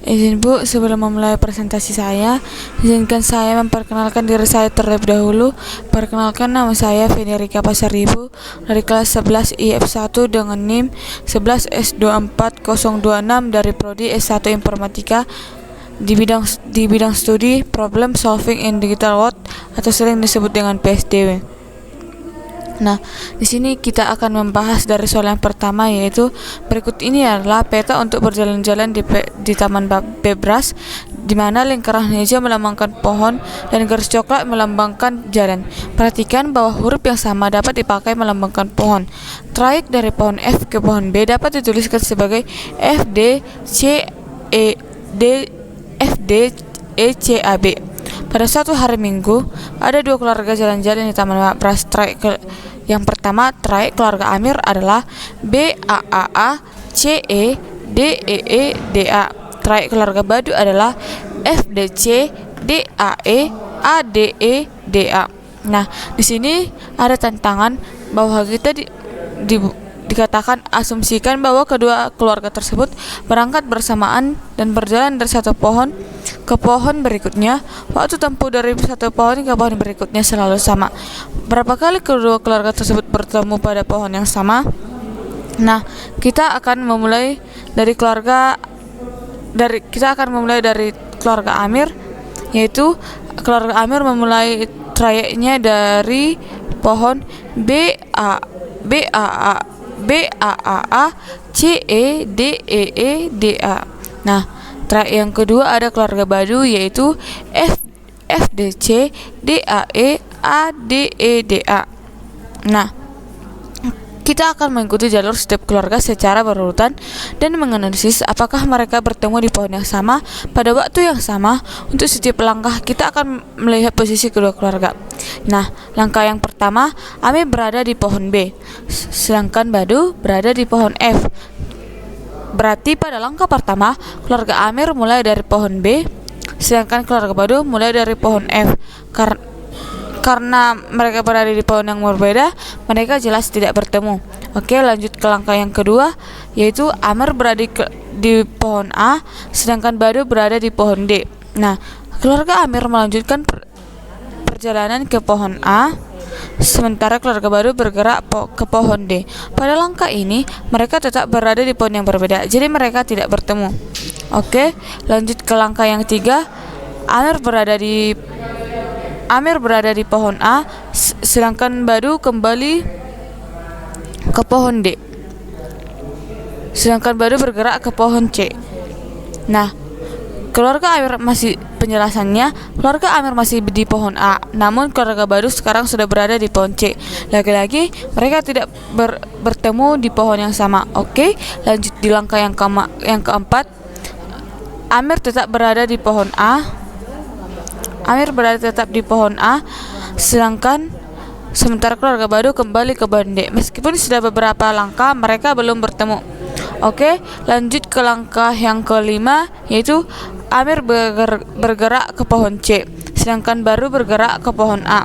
Izin Bu, sebelum memulai presentasi saya, izinkan saya memperkenalkan diri saya terlebih dahulu. Perkenalkan, nama saya Fenirika Pasaribu dari kelas 11 IF1 dengan NIM 11S24026 dari Prodi S1 Informatika di bidang studi Problem Solving in Digital World atau sering disebut dengan PSDW. Nah, di sini kita akan membahas dari soal yang pertama, yaitu berikut ini adalah peta untuk berjalan-jalan di Taman Bebras, di mana lingkaran hijau melambangkan pohon dan garis coklat melambangkan jalan. Perhatikan bahwa huruf yang sama dapat dipakai melambangkan pohon. Trayek dari pohon F ke pohon B dapat dituliskan sebagai F D C E C A B. Pada suatu hari Minggu, ada dua keluarga jalan-jalan di Taman Bebras. Yang pertama, trayek keluarga Amir adalah BAAA CE DEE DA. Trayek keluarga Badu adalah FDC DAE ADE DA. Nah, di sini ada tantangan bahwa kita dikatakan asumsikan bahwa kedua keluarga tersebut berangkat bersamaan dan berjalan dari satu pohon ke pohon berikutnya. Waktu tempuh dari satu pohon ke pohon berikutnya selalu sama. Berapa kali kedua keluarga tersebut bertemu pada pohon yang sama? Nah, kita akan memulai dari keluarga Amir, yaitu keluarga Amir memulai trayeknya dari pohon BAAA CE DEE DA. Nah, trayek yang kedua ada keluarga Badu, yaitu FDC DAE ADE DA. Nah, kita akan mengikuti jalur setiap keluarga secara berurutan dan menganalisis apakah mereka bertemu di pohon yang sama pada waktu yang sama. Untuk setiap langkah kita akan melihat posisi kedua keluarga. Nah, langkah yang pertama, Amir berada di pohon B, sedangkan Badu berada di pohon F. Berarti pada langkah pertama, keluarga Amir mulai dari pohon B, sedangkan keluarga Badu mulai dari pohon F. Karena mereka berada di pohon yang berbeda, mereka jelas tidak bertemu. Oke, lanjut ke langkah yang kedua, yaitu Amir berada di pohon A, sedangkan Badu berada di pohon D. Nah, keluarga Amir melanjutkan perjalanan ke pohon A, sementara keluarga Badu bergerak ke pohon D. Pada langkah ini, mereka tetap berada di pohon yang berbeda, jadi mereka tidak bertemu. Oke, lanjut ke langkah yang tiga, Amir berada di pohon A, sedangkan Badu kembali ke pohon D. Sedangkan Badu bergerak ke pohon C. Nah, keluarga Amir masih di pohon A, namun keluarga Badu sekarang sudah berada di pohon C. Lagi-lagi mereka tidak bertemu di pohon yang sama. Oke, lanjut di langkah yang keempat, Amir tetap berada di pohon A. Sementara keluarga Badu kembali ke pohon D. Meskipun sudah beberapa langkah, mereka belum bertemu. Oke, lanjut ke langkah yang kelima, yaitu Amir bergerak ke pohon C, sedangkan Badu bergerak ke pohon A.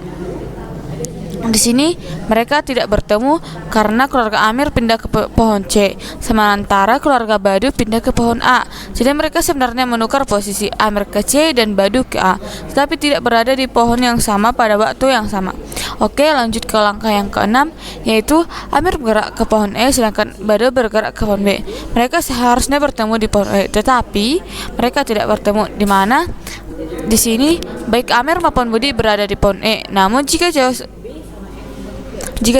Di sini mereka tidak bertemu karena keluarga Amir pindah ke pohon C, sementara keluarga Badu pindah ke pohon A. Jadi mereka sebenarnya menukar posisi, Amir ke C dan Badu ke A, tetapi tidak berada di pohon yang sama pada waktu yang sama. Oke, lanjut ke langkah yang keenam, yaitu Amir bergerak ke pohon E, sedangkan Badu bergerak ke pohon B. Mereka seharusnya bertemu di pohon E, tetapi mereka tidak bertemu. Di mana? Di sini baik Amir maupun Budi berada di pohon E. Namun jika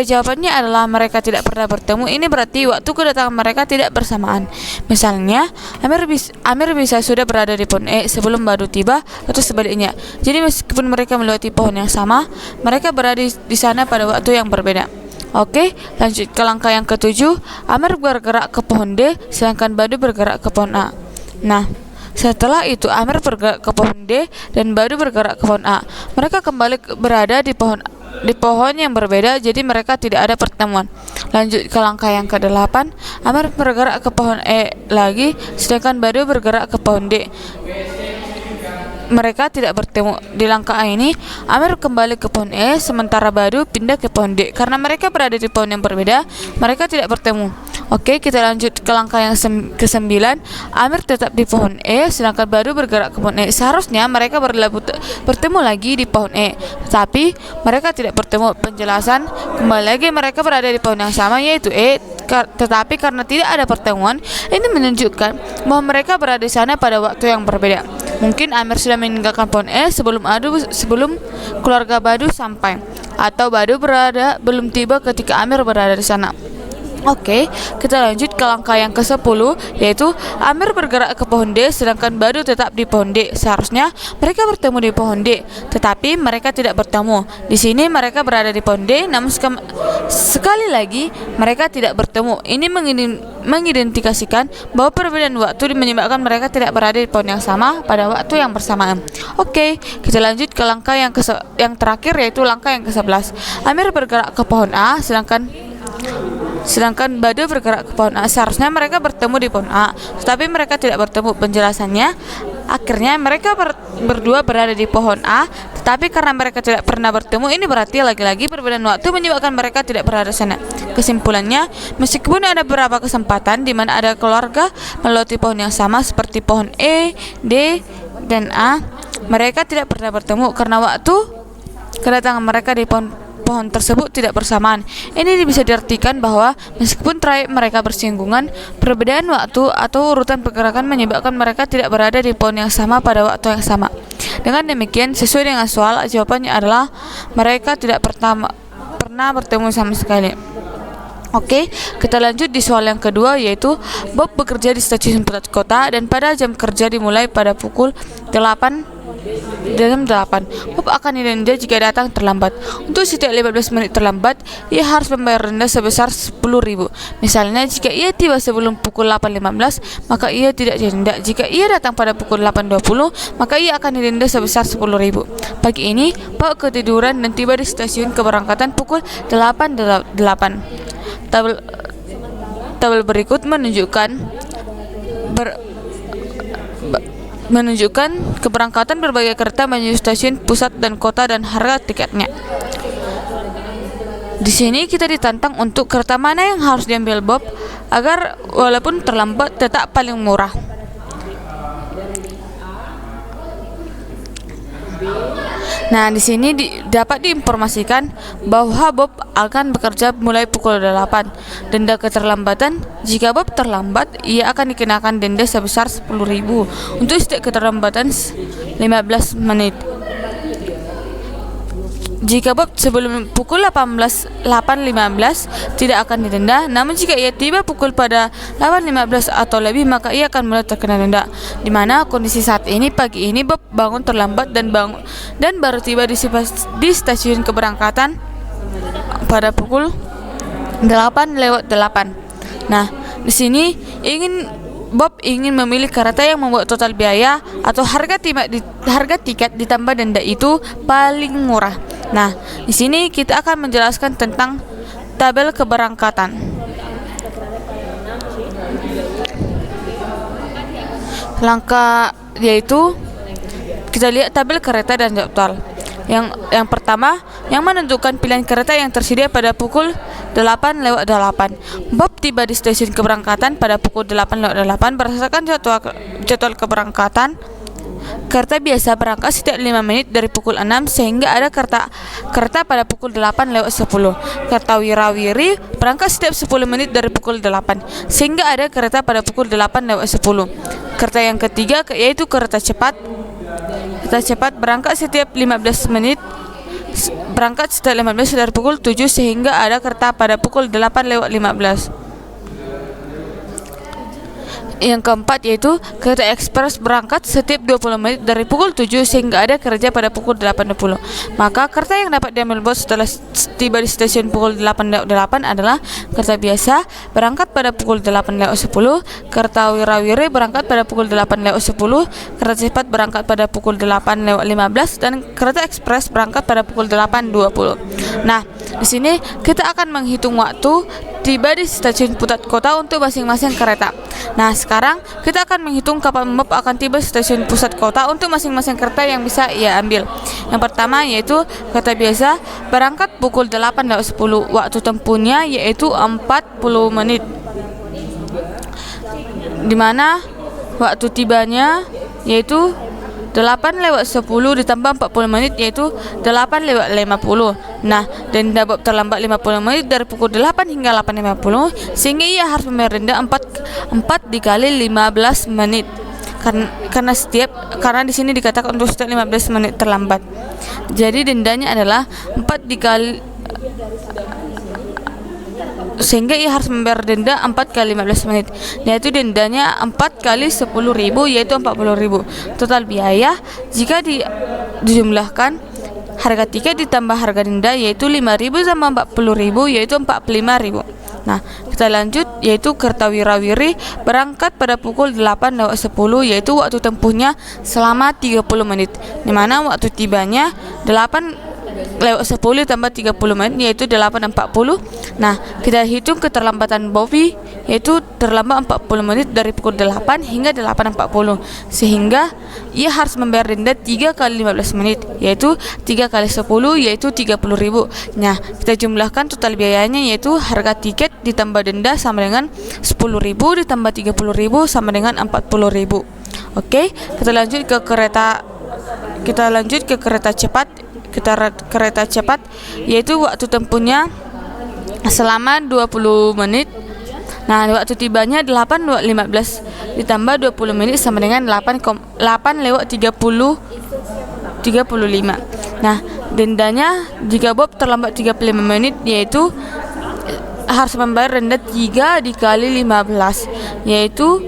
jawabannya adalah mereka tidak pernah bertemu, ini berarti waktu kedatangan mereka tidak bersamaan. Misalnya, Amir bisa sudah berada di pohon E sebelum Badu tiba, atau sebaliknya. Jadi meskipun mereka melewati pohon yang sama, mereka berada di sana pada waktu yang berbeda. Oke, lanjut ke langkah yang ketujuh, Amir bergerak ke pohon D, sedangkan Badu bergerak ke pohon A. Nah, setelah itu Amir bergerak ke pohon D dan Badu bergerak ke pohon A. Mereka kembali berada di pohon yang berbeda, jadi mereka tidak ada pertemuan. Lanjut ke langkah yang ke-8, Amir bergerak ke pohon E lagi, sedangkan Badu bergerak ke pohon D. Mereka tidak bertemu. Di langkah ini, Amir kembali ke pohon E, sementara Badu pindah ke pohon D. Karena mereka berada di pohon yang berbeda, mereka tidak bertemu. Oke, kita lanjut ke langkah yang ke-9. Amir tetap di pohon E, sedangkan Badu bergerak ke pohon E. Seharusnya mereka bertemu lagi di pohon E, tetapi mereka tidak bertemu. Penjelasan, kembali lagi mereka berada di pohon yang sama yaitu E, tetapi karena tidak ada pertemuan, ini menunjukkan bahwa mereka berada di sana pada waktu yang berbeda. Mungkin Amir sudah meninggalkan pohon E sebelum keluarga Badu sampai, atau Badu belum tiba ketika Amir berada di sana. Oke, kita lanjut ke langkah yang ke-10, yaitu Amir bergerak ke pohon D, sedangkan Badu tetap di pohon D. Seharusnya mereka bertemu di pohon D, tetapi mereka tidak bertemu. Di sini mereka berada di pohon D, namun sekali lagi mereka tidak bertemu. Ini mengidentifikasikan bahwa perbedaan waktu menyebabkan mereka tidak berada di pohon yang sama pada waktu yang bersamaan. Oke, kita lanjut ke langkah yang terakhir, yaitu langkah yang ke-11. Amir bergerak ke pohon A, sedangkan Badu bergerak ke pohon A. Seharusnya mereka bertemu di pohon A, tetapi mereka tidak bertemu. Penjelasannya, akhirnya mereka berdua berada di pohon A, tetapi karena mereka tidak pernah bertemu, ini berarti lagi-lagi perbedaan waktu menyebabkan mereka tidak berada di sana. Kesimpulannya, meskipun ada beberapa kesempatan di mana ada keluarga melewati pohon yang sama seperti pohon E, D, dan A, mereka tidak pernah bertemu karena waktu kedatangan mereka di pohon tersebut tidak bersamaan. Ini bisa diartikan bahwa meskipun trayek mereka bersinggungan, perbedaan waktu atau urutan pergerakan menyebabkan mereka tidak berada di pohon yang sama pada waktu yang sama. Dengan demikian, sesuai dengan soal, jawabannya adalah mereka tidak pernah bertemu sama sekali. Oke, kita lanjut di soal yang kedua, yaitu Bob bekerja di stasiun pusat kota dan pada jam kerja dimulai pada pukul 8. Bob akan didenda jika datang terlambat. Untuk setiap 15 menit terlambat, ia harus membayar denda sebesar 10.000. Misalnya, jika ia tiba sebelum pukul 8.15, maka ia tidak didenda. Jika ia datang pada pukul 8.20, maka ia akan didenda sebesar 10.000. Pagi ini, Bob ketiduran dan tiba di stasiun keberangkatan pukul 8.08. Tabel berikut menunjukkan keberangkatan berbagai kereta menuju stasiun pusat dan kota dan harga tiketnya. Di sini kita ditantang untuk kereta mana yang harus diambil Bob agar walaupun terlambat tetap paling murah. Nah, di sini dapat diinformasikan bahwa Bob akan bekerja mulai pukul 8. Denda keterlambatan, jika Bob terlambat, ia akan dikenakan denda sebesar 10.000 untuk setiap keterlambatan 15 menit. Jika Bob sebelum pukul 8.15 tidak akan didenda, namun jika ia tiba pukul pada 8.15 atau lebih, maka ia akan mulai terkena denda. Di mana kondisi saat ini, pagi ini Bob bangun terlambat dan baru tiba di stasiun keberangkatan pada pukul 8:08. Nah, di sini Bob ingin memilih kereta yang membuat total biaya atau harga tiket ditambah denda itu paling murah. Nah, di sini kita akan menjelaskan tentang tabel keberangkatan. Langkah yaitu kita lihat tabel kereta dan jadwal. Yang pertama, yang menentukan pilihan kereta yang tersedia pada pukul 8:08. Bob tiba di stasiun keberangkatan pada pukul 8:08 berdasarkan jadwal keberangkatan. Kereta biasa berangkat setiap 5 menit dari pukul 6 sehingga ada kereta pada pukul 8:10. Kereta wirawiri berangkat setiap 10 menit dari pukul 8 sehingga ada kereta pada pukul 8:10. Kereta yang ketiga yaitu kereta cepat. Kereta cepat berangkat setiap 15 menit dari pukul 7 sehingga ada kereta pada pukul 8:15. Yang keempat yaitu kereta ekspres berangkat setiap 20 menit dari pukul 7 sehingga ada kerja pada pukul 8.20. Maka kereta yang dapat diambil Bob setelah tiba di stasiun pukul 8.08 adalah kereta biasa berangkat pada pukul 8.10, kereta wirawiri berangkat pada pukul 8.10, kereta cepat berangkat pada pukul 8.15 dan kereta ekspres berangkat pada pukul 8.20. Nah, di sini kita akan menghitung waktu tiba di stasiun pusat kota untuk masing-masing kereta. Nah, sekarang kita akan menghitung kapan Bob akan tiba di stasiun pusat kota untuk masing-masing kereta yang bisa ia ambil. Yang pertama yaitu kereta biasa berangkat pukul 8.10. Waktu tempuhnya yaitu 40 menit. di mana waktu tibanya yaitu 8:10 ditambah 40 menit yaitu 8:50. Nah, denda Bob terlambat 50 menit dari pukul 8 hingga 8:50 sehingga ia harus membayar denda 4 dikali 15 menit. Karena di sini dikatakan untuk setiap 15 menit terlambat. Jadi dendanya adalah 4 dikali, sehingga ia harus membayar denda 4 kali 15 menit, yaitu dendanya 4 kali 10.000 yaitu 40.000. Total biaya jika dijumlahkan harga tiket ditambah harga denda yaitu 5.000 sama 40.000 yaitu 45.000. Nah, kita lanjut yaitu kereta wirawiri berangkat pada pukul 8:10 yaitu waktu tempuhnya selama 30 menit, di mana waktu tibanya 8:10 tambah 30 menit yaitu 8:40. Nah, kita hitung keterlambatan Bobby yaitu terlambat 40 menit dari pukul 8 hingga 8:40 sehingga ia harus membayar denda 3 kali 15 menit yaitu 3 kali 10 yaitu 30.000. Nah, kita jumlahkan total biayanya yaitu harga tiket ditambah denda sama dengan 10.000 ditambah 30.000 sama dengan 40.000. Oke, kita lanjut ke kereta cepat yaitu waktu tempuhnya selama 20 menit. Nah, waktu tibanya 8:15 ditambah 20 menit sama dengan 8:35. Nah, dendanya jika Bob terlambat 35 menit yaitu harus membayar denda 3 dikali 15 yaitu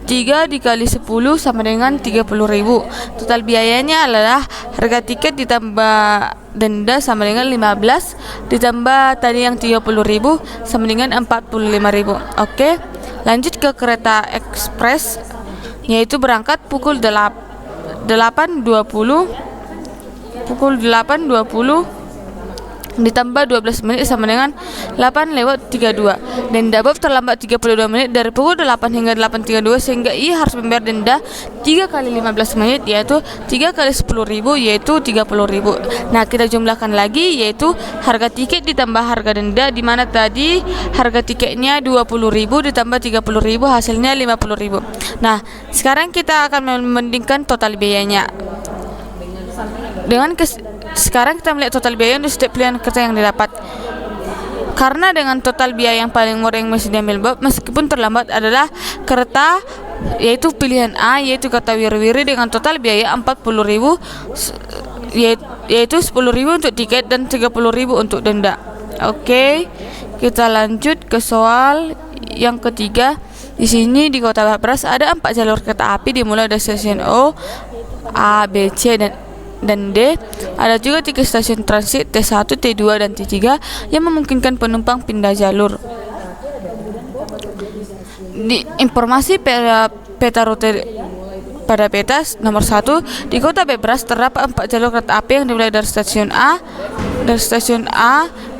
3 dikali 10 sama dengan 30.000. Total biayanya adalah harga tiket ditambah denda sama dengan 15 ditambah tadi yang 30.000 sama dengan 45.000. Oke, lanjut ke kereta ekspres yaitu berangkat pukul 8:20 ditambah 12 menit sama dengan 8:32. Denda Bob terlambat 32 menit dari pukul 8 hingga 8:32 sehingga ia harus membayar denda 3 kali 15 menit yaitu 3 kali 10.000 yaitu 30.000. Nah, kita jumlahkan lagi yaitu harga tiket ditambah harga denda, di mana tadi harga tiketnya 20.000 ditambah 30.000 hasilnya 50.000. Nah, sekarang kita akan membandingkan total biayanya. Sekarang kita melihat total biaya untuk setiap pilihan kereta yang didapat. Karena dengan total biaya yang paling murah yang masih diambil Bob meskipun terlambat adalah kereta yaitu pilihan A yaitu kereta wirawiri dengan total biaya 40.000 yaitu 10.000 untuk tiket dan 30.000 untuk denda. Oke, kita lanjut ke soal yang ketiga. Di sini di Kota Beras ada 4 jalur kereta api dimulai dari stasiun O, A, B, C dan D. Ada juga 3 stasiun transit T1, T2 dan T3 yang memungkinkan penumpang pindah jalur. Di informasi peta rute pada peta nomor 1 di Kota Beras terdapat 4 jalur kereta api yang dimulai dari stasiun A,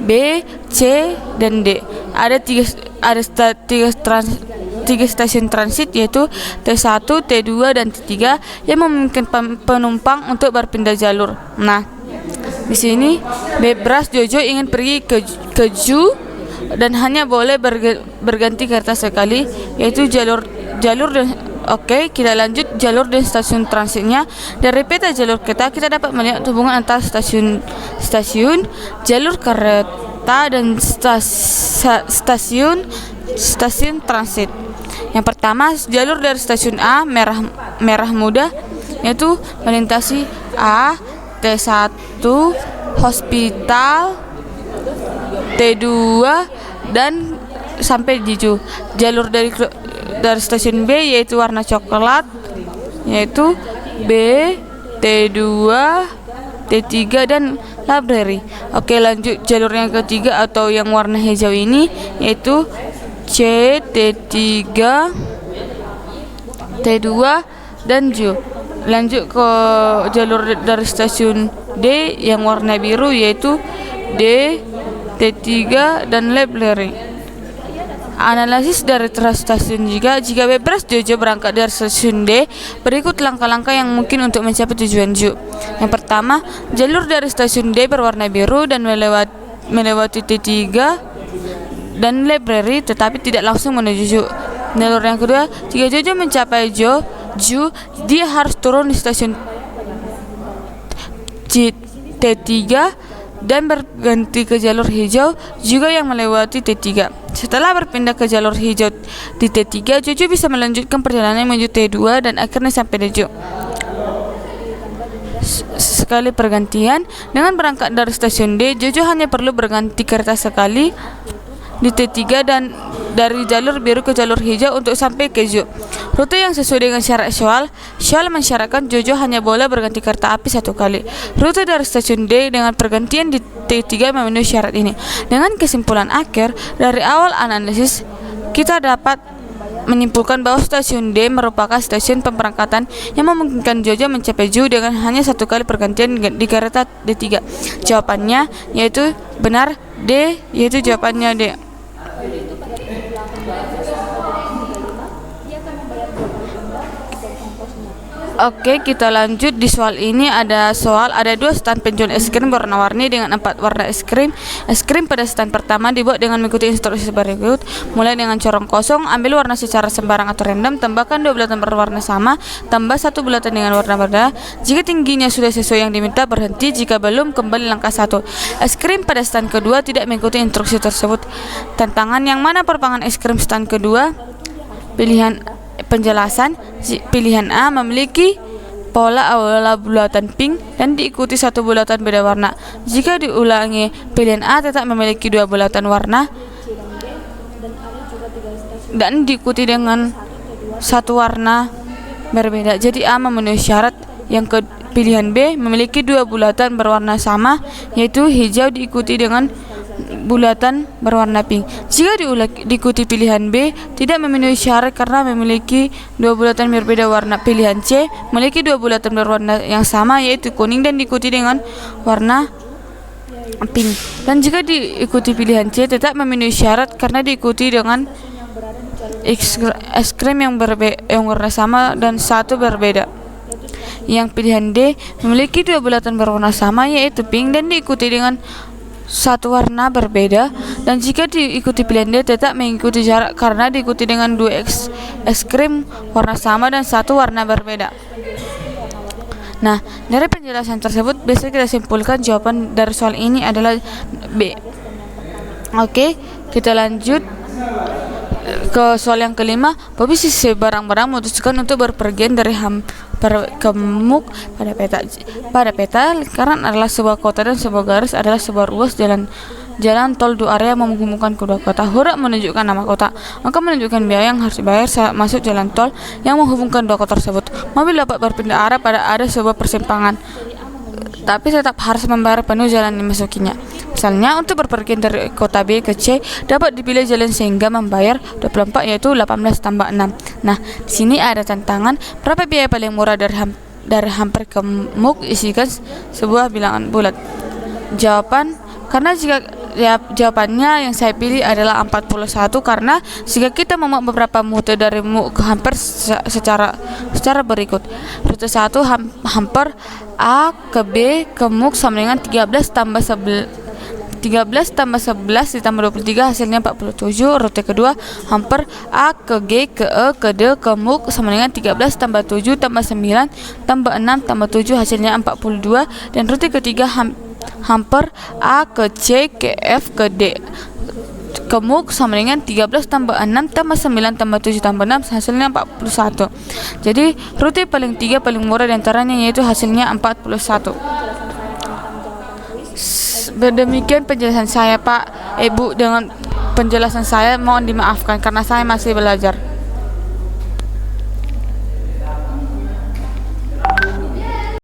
B, C dan D. Ada 3 stasiun transit yaitu T1, T2 dan T3 yang memungkinkan penumpang untuk berpindah jalur. Nah, di sini Beras Jojo ingin pergi ke Ju dan hanya boleh berganti kereta sekali yaitu jalur dan oke, kita lanjut jalur dan stasiun transitnya. Dari peta jalur kereta kita dapat melihat hubungan antara stasiun, jalur kereta dan stasiun transit. Yang pertama, jalur dari stasiun A merah muda yaitu melintasi A, T1, Hospital, T2 dan sampai di Ju. Jalur dari stasiun B yaitu warna coklat yaitu B, T2, T3 dan Library. Oke, lanjut jalur yang ketiga atau yang warna hijau ini yaitu C, T3, T2 dan Ju. Lanjut ke jalur dari stasiun D yang warna biru yaitu D, T3 dan Library. Analisis dari stasiun jika Beras Jojo berangkat dari stasiun D, berikut langkah-langkah yang mungkin untuk mencapai tujuan Ju. Yang pertama, jalur dari stasiun D berwarna biru dan melewati T3 dan Library tetapi tidak langsung menuju Ju. jalur yang kedua, jika Jojo mencapai Ju, dia harus turun di stasiun T3 dan berganti ke jalur hijau juga yang melewati T3. Setelah berpindah ke jalur hijau di T3, Jojo bisa melanjutkan perjalanan menuju T2 dan akhirnya sampai di Ju. Sekali pergantian, dengan berangkat dari stasiun D, Jojo hanya perlu berganti kereta sekali di T3 dan dari jalur biru ke jalur hijau untuk sampai ke Ju. Rute yang sesuai dengan syarat Soal mensyaratkan Jojo hanya boleh berganti kereta api satu kali. Rute dari stasiun D dengan pergantian di T3 memenuhi syarat ini. Dengan kesimpulan akhir, dari awal analisis kita dapat menyimpulkan bahwa stasiun D merupakan stasiun pemberangkatan yang memungkinkan Jojo mencapai Ju dengan hanya satu kali pergantian di kereta D3. Jawabannya yaitu benar D, yaitu jawabannya D. Oke, kita lanjut. Di soal ini ada dua stand penjual es krim warna-warni dengan 4 warna es krim. Es krim pada stand pertama dibuat dengan mengikuti instruksi berikut. Mulai dengan corong kosong, ambil warna secara sembarang atau random, tambahkan 2 bulatan berwarna sama, tambah 1 bulatan dengan warna berbeda. Jika tingginya sudah sesuai yang diminta, berhenti. Jika belum, kembali langkah 1. Es krim pada stand kedua tidak mengikuti instruksi tersebut. Tantangan yang mana merupakan es krim stand kedua? Penjelasan. Pilihan A memiliki pola awal bulatan pink dan diikuti 1 bulatan beda warna. Jika diulangi, pilihan A tetap memiliki 2 bulatan warna dan diikuti dengan 1 warna berbeda. Jadi A memenuhi syarat. Pilihan B memiliki 2 bulatan berwarna sama, yaitu hijau diikuti dengan bulatan berwarna pink. Jika diikuti pilihan B tidak memenuhi syarat karena memiliki 2 bulatan berbeda warna. Pilihan C memiliki 2 bulatan berwarna yang sama, yaitu kuning dan diikuti dengan warna pink. Dan jika diikuti pilihan C tetap memenuhi syarat karena diikuti dengan es krim yang warna sama dan 1 berbeda. Yang pilihan D memiliki 2 bulatan berwarna sama, yaitu pink dan diikuti dengan 1 warna berbeda. Dan jika diikuti pilihan D tetap mengikuti jarak karena diikuti dengan 2 es krim warna sama dan 1 warna berbeda. Nah, dari penjelasan tersebut bisa kita simpulkan jawaban dari soal ini adalah B. Oke, kita lanjut ke soal yang kelima. Bobby sebarang-barang memutuskan untuk berpergian dari Kemuk pada peta lingkaran adalah sebuah kota dan sebuah garis adalah sebuah ruas jalan tol 2 area menghubungkan kedua kota. Huruf menunjukkan nama kota, maka menunjukkan biaya yang harus dibayar saat masuk jalan tol yang menghubungkan 2 kota tersebut. Mobil dapat berpindah arah pada ada sebuah persimpangan, tapi tetap harus membayar penuh jalan yang dimasukinya. Misalnya, untuk berpergian dari kota B ke C dapat dipilih jalan sehingga membayar 24, yaitu 18 tambah 6. Nah, di sini ada tantangan. Berapa biaya paling murah dari hampir ke Muk? Isikan sebuah bilangan bulat. Jawabannya yang saya pilih adalah 41 karena jika kita memuat beberapa rute dari Muk ke hampir secara berikut. Rute 1 hampir A ke B ke Muk sama dengan 13 tambah 11 ditambah 23 hasilnya 47. Rute kedua hampir A ke G ke E ke D ke Muk sama dengan 13 tambah 7 tambah 9 tambah 6 tambah 7 hasilnya 42. Dan rute ketiga hampir A ke C ke F ke D ke Muk sama dengan 13 tambah 6 tambah 9 tambah 7 tambah 6 hasilnya 41. Jadi rute paling murah diantaranya yaitu hasilnya 41. Demikian penjelasan saya Pak Ibu. Dengan penjelasan saya mohon dimaafkan karena saya masih belajar.